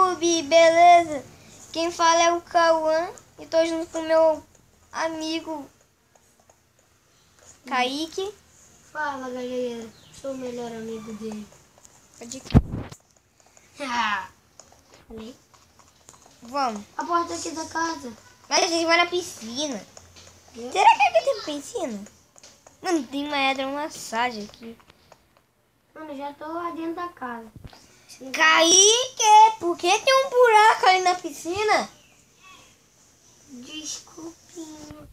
YouTube, beleza? Quem fala é o Cauã e tô junto com o meu amigo Kaique. Fala, galera. Sou o melhor amigo dele. Pode ir. Falei. Vamos. A porta aqui da casa. Mas a gente vai na piscina. Será que aqui tem piscina? Mano, tem uma hidromassagem aqui. Mano, já tô lá dentro da casa. Kaique, por que tem um buraco ali na piscina? Desculpinha.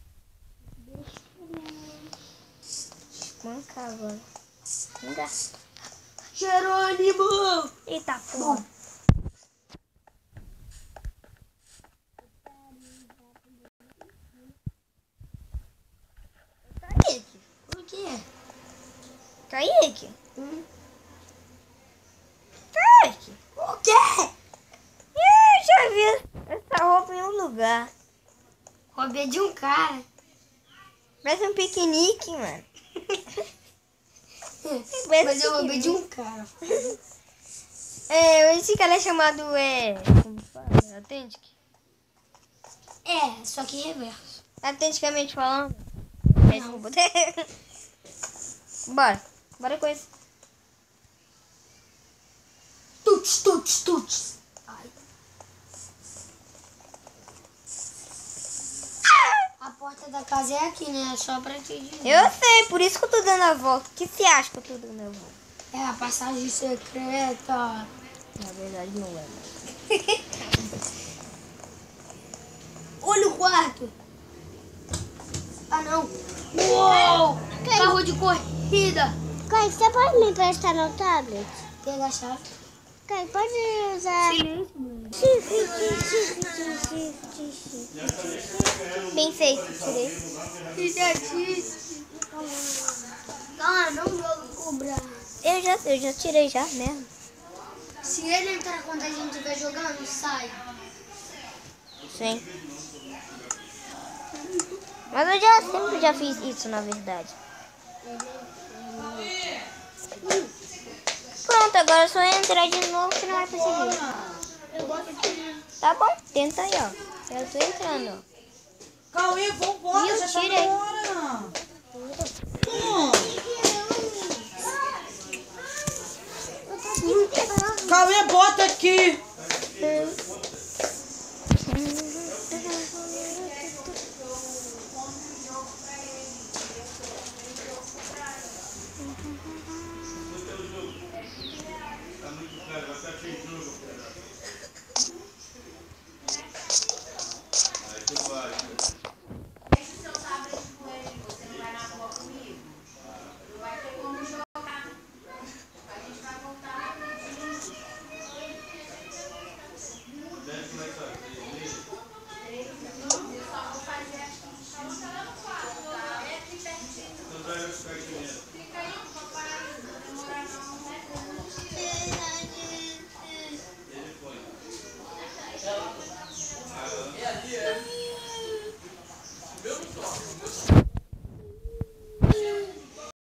Manca agora. Manca. Jerônimo! Eita porra. Kaique. O quê? Kaique. Hum? Kaique. O quê? Eu já vi essa roupa em um lugar. Roubei de um cara. Parece um piquenique, mano. Mas eu roubei de um cara. Esse cara é chamado, como fala? Authentic? É, só que reverso. Autenticamente falando. Desculpa. Bora. Bora com esse. Tuts, tuts, tuts. Ai. A porta da casa é aqui, né? Só pra te dizer. Eu sei, por isso que eu tô dando a volta. O que você acha que eu tô dando a volta? É a passagem secreta. Na verdade não é, mano. Olha o quarto. Ah, não. Uou! Carro de corrida. Kai, você pode me emprestar meu tablet? Pega a chave. Kai, pode usar... Silêncio, mano. Bem feito, tirei. Idiotice. Calma, não vou cobrar. Eu já tirei já mesmo. Se ele entrar quando a gente estiver jogando, sai. Sim. Mas eu sempre já fiz isso, na verdade. Pronto, agora é só entrar de novo que não vai conseguir. Tá bom, tenta aí, ó. Eu tô entrando, ó. Cauê, vambora, Eu já tá tirei. na hora. Cauê, bota aqui.